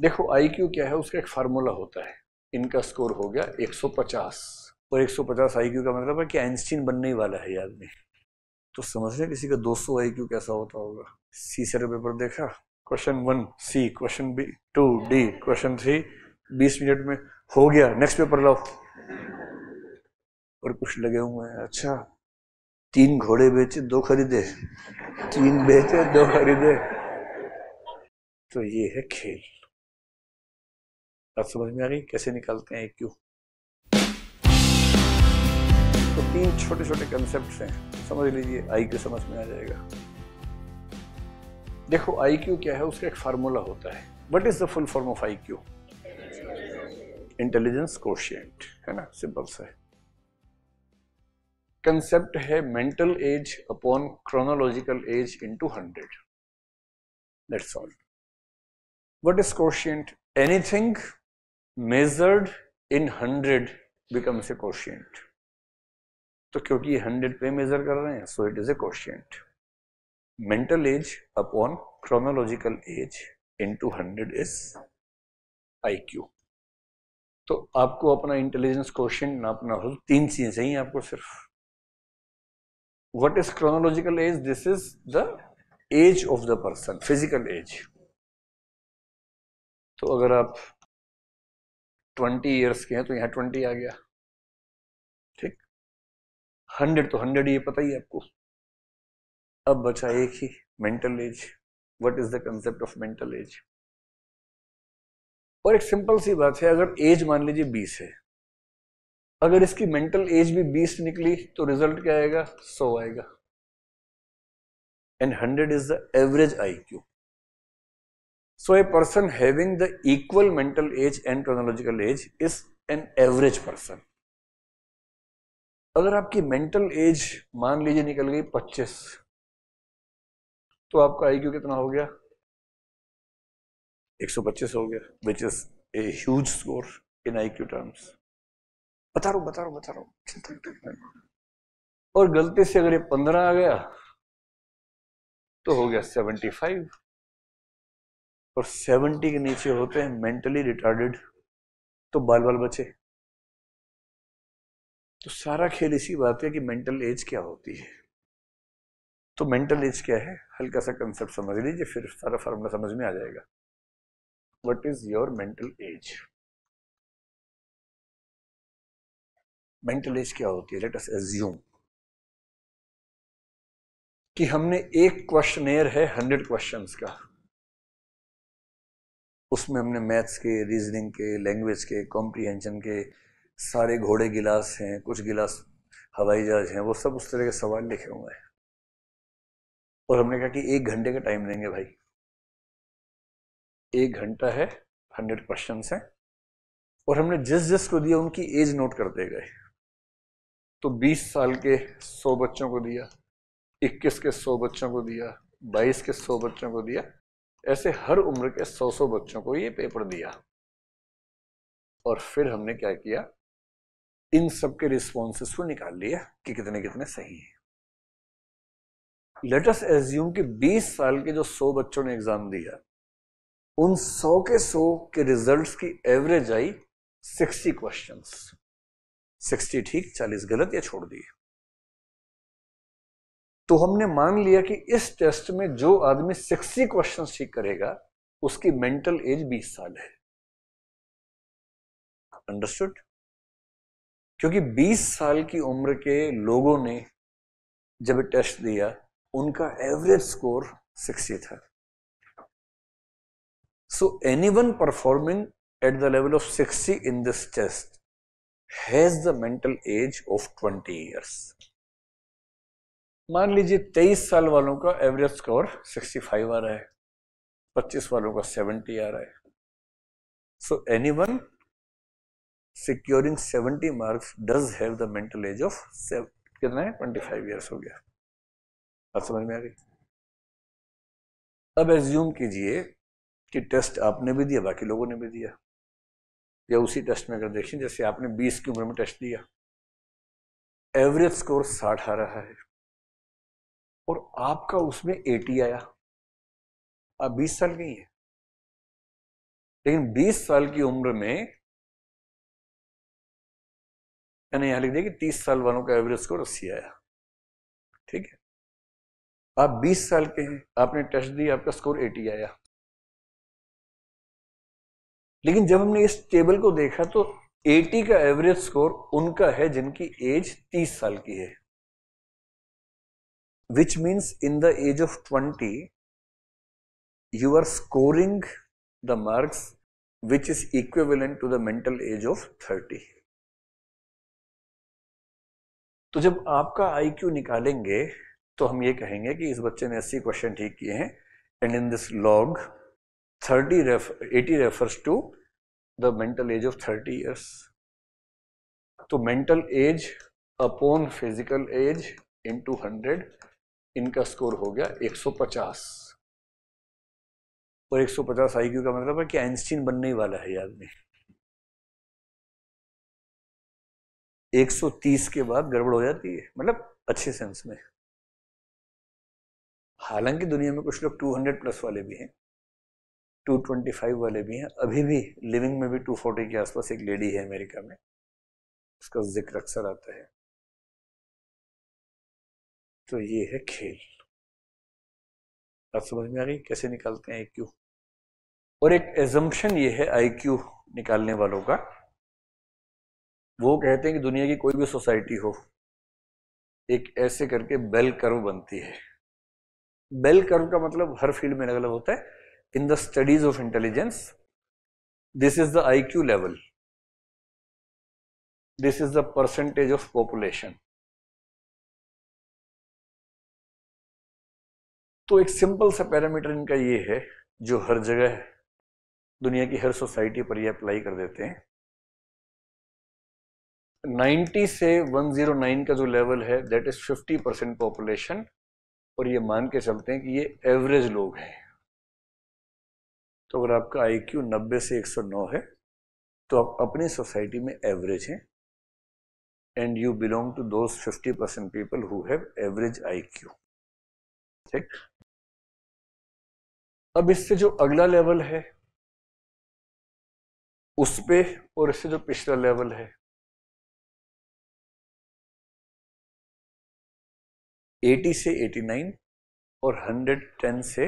देखो आईक्यू क्या है, उसका एक फार्मूला होता है। इनका स्कोर हो गया 150 और 150 आईक्यू का मतलब है कि आइंस्टीन बनने ही वाला है ये आदमी। तो समझ रहे किसी का 200 आईक्यू कैसा होता होगा। सी से पेपर देखा, question 1 C, question B 2 D, question 3 20 minute में हो गया, नेक्स्ट पेपर लाओ। और कुछ लगे हुए हैं, अच्छा 3 घोड़े बेचे 2 खरीदे, 3 बेचे 2 खरीदे। तो ये है खेल। बात समझ में आ रही कैसे निकालते हैं आईक्यू। तो 3 छोटे छोटे कंसेप्ट हैं, समझ लीजिए, आईक्यू समझ में आ जाएगा। देखो आईक्यू क्या है, उसका एक फार्मूला होता है। What is the full form of IQ? Intelligence quotient, है ना, सिंपल सा है। कंसेप्ट है mental age upon chronological age into 100, that's all. What is quotient? Anything measured in 100 becomes a quotient। तो क्योंकि 100 पे मेजर कर रहे हैं, so it is a quotient। Mental age upon chronological age into 100 is IQ. तो आपको अपना intelligence quotient नापना हो, 3 चीजें चाहिए आपको सिर्फ। What is chronological age? This is the age of the person, physical age. तो अगर आप 20 ईयर्स के हैं तो यहाँ 20 आ गया, ठीक। 100 तो 100 ही पता ही है आपको। अब बचा एक ही, mental age. What is the concept of mental age? और एक सिंपल सी बात है, अगर एज मान लीजिए 20 है, अगर इसकी मेंटल एज भी 20 निकली तो रिजल्ट क्या आएगा? 100 आएगा। And 100 is the average IQ. So a person having the equal mental as and chronological age is an average person. अगर आपकी मेंटल एज मान लीजिए निकल गई 25, तो आपका आईक्यू कितना हो गया? 125 हो गया, which is a huge score in IQ terms. बता रहा हूं। और गलती से अगर ये 15 आ गया तो हो गया 75। और 70 के नीचे होते हैं मेंटली रिटार्डेड, तो बाल बाल बचे। तो सारा खेल इसी बात है कि मेंटल एज क्या होती है। तो मेंटल एज क्या है, हल्का सा कंसेप्ट समझ लीजिए, फिर सारा फार्मूला समझ में आ जाएगा। What is your mental as? Mental as क्या होती है? लेट अस एज्यूम कि हमने एक क्वेश्चनेयर है 100 क्वेश्चंस का, उसमें हमने मैथ्स के, रीजनिंग के, लैंग्वेज के, कॉम्प्रीहेंशन के, सारे घोड़े गिलास हैं, कुछ गिलास हवाई जहाज हैं, वो सब उस तरह के सवाल लिखे हुए हैं। और हमने कहा कि 1 घंटे का टाइम लेंगे भाई। 1 घंटा है, 100 क्वेश्चन हैं, और हमने जिस जिस को दिया उनकी एज नोट करते गए। तो 20 साल के 100 बच्चों को दिया, 21 के 100 बच्चों को दिया, 22 के 100 बच्चों को दिया, ऐसे हर उम्र के 100 बच्चों को ये पेपर दिया। और फिर हमने क्या किया, इन सबके रिस्पॉन्सेस को निकाल लिया कि कितने कितने सही हैं। लेट अस एज्यूम कि 20 साल के जो 100 बच्चों ने एग्जाम दिया, उन 100 के 100 के रिजल्ट्स की एवरेज आई 60 क्वेश्चंस। 60 ठीक, 40 गलत या छोड़ दिए। तो हमने मान लिया कि इस टेस्ट में जो आदमी 60 क्वेश्चंस ठीक करेगा उसकी मेंटल एज 20 साल है। अंडरस्टूड? क्योंकि 20 साल की उम्र के लोगों ने जब टेस्ट दिया, उनका एवरेज स्कोर 60 था। So anyone performing at the level of 60 in this test has the mental age of 20 years. मान लीजिए 23 साल वालों का एवरेज स्कोर 65 आ रहा है, 25 वालों का 70 आ रहा है। So anyone securing 70 marks does have the mental age of कितना है? 25 years हो गया। बात समझ में आ गई? अब एज्यूम कीजिए कि टेस्ट आपने भी दिया, बाकी लोगों ने भी दिया, या उसी टेस्ट में अगर देखें जैसे आपने 20 की उम्र में टेस्ट दिया, एवरेज स्कोर 60 आ रहा है और आपका उसमें 80 आया। आप 20 साल के ही हैं, लेकिन 20 साल की उम्र में मैंने यहां लिख दिया कि 30 साल वालों का एवरेज स्कोर 80 आया। ठीक है, आप 20 साल के हैं, आपने टेस्ट दी, आपका स्कोर 80 आया। लेकिन जब हमने इस टेबल को देखा तो 80 का एवरेज स्कोर उनका है जिनकी एज 30 साल की है, which means in the age of 20 you are scoring the marks which is equivalent to the mental age of 30. तो जब आपका IQ निकालेंगे तो हम ये कहेंगे कि इस बच्चे ने 80 क्वेश्चन ठीक किए हैं, and in this log 80 refers to the mental age of 30 years. तो mental age upon physical age into 100, इनका स्कोर हो गया 150। और 150 IQ का मतलब है कि आइंस्टीन बनने ही वाला है ये आदमी। 130 के बाद गड़बड़ हो जाती है, मतलब अच्छे सेंस में। हालांकि दुनिया में कुछ लोग 200 प्लस वाले भी हैं, 225 वाले भी हैं। अभी भी लिविंग में भी 240 के आसपास एक लेडी है अमेरिका में, उसका जिक्र अक्सर आता है। तो ये है खेल। बात समझ में आ गई कैसे निकालते हैं IQ? और एक एजम्पशन ये है IQ निकालने वालों का, वो कहते हैं कि दुनिया की कोई भी सोसाइटी हो, एक ऐसे करके बेल कर्व बनती है। बेल कर्व का मतलब हर फील्ड में अलग अलग होता है। In the studies of intelligence this is the IQ level, this is the percentage of population. तो एक सिंपल सा पैरामीटर इनका ये है जो हर जगह दुनिया की हर सोसाइटी पर ये अप्लाई कर देते हैं। 90 से 109 का जो लेवल है दैट इज 50% पॉपुलेशन, और ये मान के चलते हैं कि ये एवरेज लोग हैं। तो अगर आपका IQ 90 से 109 है तो आप अपनी सोसाइटी में एवरेज हैं, and you belong to those 50% people who have average IQ। ठीक, अब इससे जो अगला लेवल है उस पे, और इससे जो पिछला लेवल है, 80 से 89 और 110 से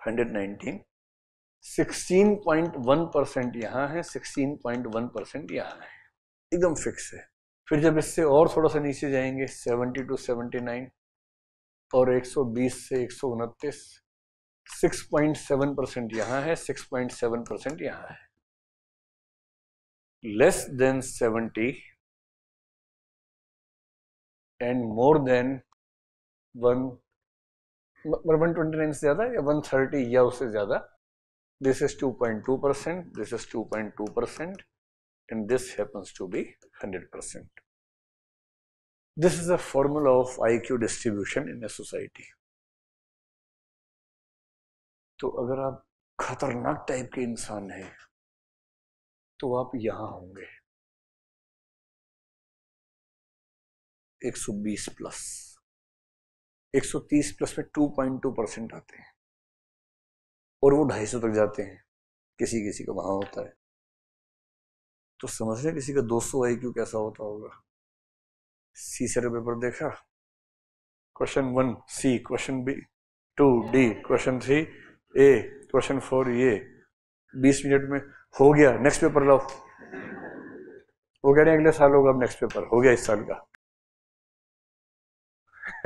119, 16.1% यहां है, 16.1% यहां है, एकदम फिक्स है। फिर जब इससे और थोड़ा सा नीचे जाएंगे 70 टू 79 और 120 से 129, 6.7% यहां है, 6.7% यहां है। Less than 70 and more than 129 से ज्यादा या 130 या उससे ज्यादा, this is 2.2%, this is 2.2%, and this happens to be 100%. This is a formula of IQ distribution in a society. तो अगर आप खतरनाक टाइप के इंसान हैं तो आप यहां होंगे 120 प्लस, 130 प्लस में 2.2% आते हैं, और वो 250 तक जाते हैं, किसी किसी का वहां होता है। तो समझ रहे किसी का 200 IQ कैसा होता होगा। सी से पेपर देखा, question 1 C, question B 2 D, question 3 A, question 4 ये, 20 मिनट में हो गया, नेक्स्ट पेपर लाओ। वो कह रहे हैं अगले साल होगा, अब नेक्स्ट पेपर हो गया इस साल का।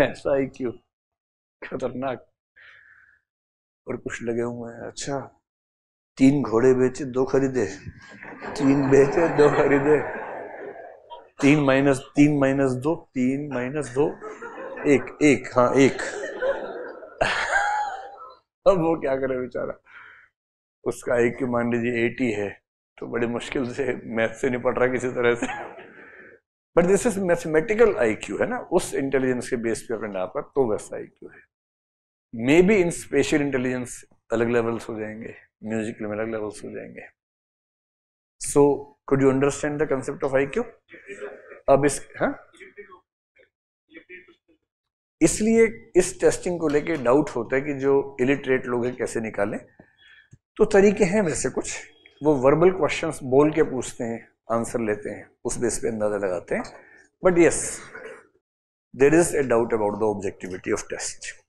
ऐसा IQ खतरनाक। और कुछ लगे हुए हैं, अच्छा 3 घोड़े बेचे 2 खरीदे, 3 बेचे 2 खरीदे, 3 माइनस 2, 3 माइनस 2 1, हाँ 1। अब वो क्या करे बेचारा, उसका IQ मान लीजिए 80 है, तो बड़ी मुश्किल से मैथ से निपट रहा है किसी तरह से। But this is mathematical IQ है ना, उस इंटेलिजेंस के बेस पे अपने नापा, तो वैसा IQ है। May be in special intelligence अलग लेवल्स हो जाएंगे, म्यूजिकल में अलग लेवल्स हो जाएंगे। So could you understand the concept of IQ? अब इस इसलिए इस टेस्टिंग को लेके डाउट होता है कि जो इलिटरेट लोग हैं कैसे निकालें। तो तरीके हैं वैसे कुछ, वो वर्बल क्वेश्चंस बोल के पूछते हैं, आंसर लेते हैं, उस बेस पे अंदाजा लगाते हैं. But yes, there is a doubt about the objectivity of test.